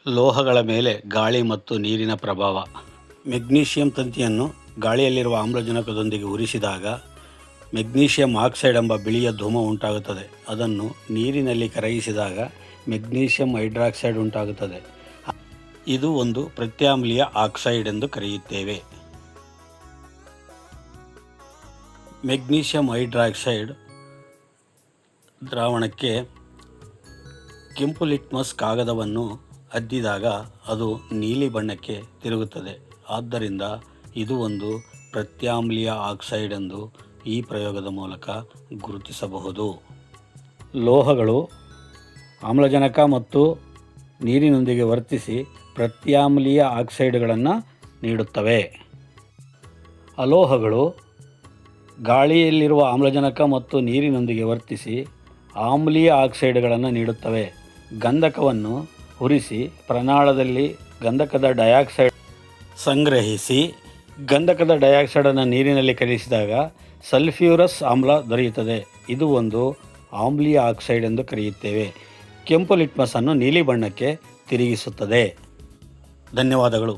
ಲೋಹಗಳ ಮೇಲೆ ಗಾಳಿ ಮತ್ತು ನೀರಿನ ಪ್ರಭಾವ. ಮೆಗ್ನೀಷಿಯಂ ತಂತಿಯನ್ನು ಗಾಳಿಯಲ್ಲಿರುವ ಆಮ್ಲಜನಕದೊಂದಿಗೆ ಉರಿಸಿದಾಗ ಮೆಗ್ನೀಷಿಯಂ ಆಕ್ಸೈಡ್ ಎಂಬ ಬಿಳಿಯ ಧೂಮ ಉಂಟಾಗುತ್ತದೆ. ಅದನ್ನು ನೀರಿನಲ್ಲಿ ಕರಗಿಸಿದಾಗ ಮೆಗ್ನೀಷಿಯಂ ಹೈಡ್ರಾಕ್ಸೈಡ್ ಉಂಟಾಗುತ್ತದೆ. ಇದು ಒಂದು ಪ್ರತ್ಯಾಮ್ಲೀಯ ಆಕ್ಸೈಡ್ ಎಂದು ಕರೆಯುತ್ತೇವೆ. ಮೆಗ್ನೀಷಿಯಂ ಹೈಡ್ರಾಕ್ಸೈಡ್ ದ್ರಾವಣಕ್ಕೆ ಕೆಂಪು ಲಿಟ್ಮಸ್ ಕಾಗದವನ್ನು ಅದ್ದಿದಾಗ ಅದು ನೀಲಿ ಬಣ್ಣಕ್ಕೆ ತಿರುಗುತ್ತದೆ. ಆದ್ದರಿಂದ ಇದು ಒಂದು ಪ್ರತ್ಯಾಮ್ಲೀಯ ಆಕ್ಸೈಡ್ ಎಂದು ಈ ಪ್ರಯೋಗದ ಮೂಲಕ ಗುರುತಿಸಬಹುದು. ಲೋಹಗಳು ಆಮ್ಲಜನಕ ಮತ್ತು ನೀರಿನೊಂದಿಗೆ ವರ್ತಿಸಿ ಪ್ರತ್ಯಾಮ್ಲೀಯ ಆಕ್ಸೈಡ್ಗಳನ್ನು ನೀಡುತ್ತವೆ. ಅಲೋಹಗಳು ಗಾಳಿಯಲ್ಲಿರುವ ಆಮ್ಲಜನಕ ಮತ್ತು ನೀರಿನೊಂದಿಗೆ ವರ್ತಿಸಿ ಆಮ್ಲೀಯ ಆಕ್ಸೈಡ್ಗಳನ್ನು ನೀಡುತ್ತವೆ. ಗಂಧಕವನ್ನು ಉರಿಸಿ ಪ್ರಮಾಣದಲ್ಲಿ ಗಂಧಕದ ಡೈಆಕ್ಸೈಡ್ ಸಂಗ್ರಹಿಸಿ ಗಂಧಕದ ಡೈಆಕ್ಸೈಡನ್ನು ನೀರಿನಲ್ಲಿ ಕಲಿಸಿದಾಗ ಸಲ್ಫ್ಯೂರಸ್ ಆಮ್ಲ ದೊರೆಯುತ್ತದೆ. ಇದು ಒಂದು ಆಮ್ಲೀಯ ಆಕ್ಸೈಡ್ ಎಂದು ಕರೆಯುತ್ತೇವೆ. ಕೆಂಪು ಲಿಟ್ಮಸ್ ಅನ್ನು ನೀಲಿ ಬಣ್ಣಕ್ಕೆ ತಿರುಗಿಸುತ್ತದೆ. ಧನ್ಯವಾದಗಳು.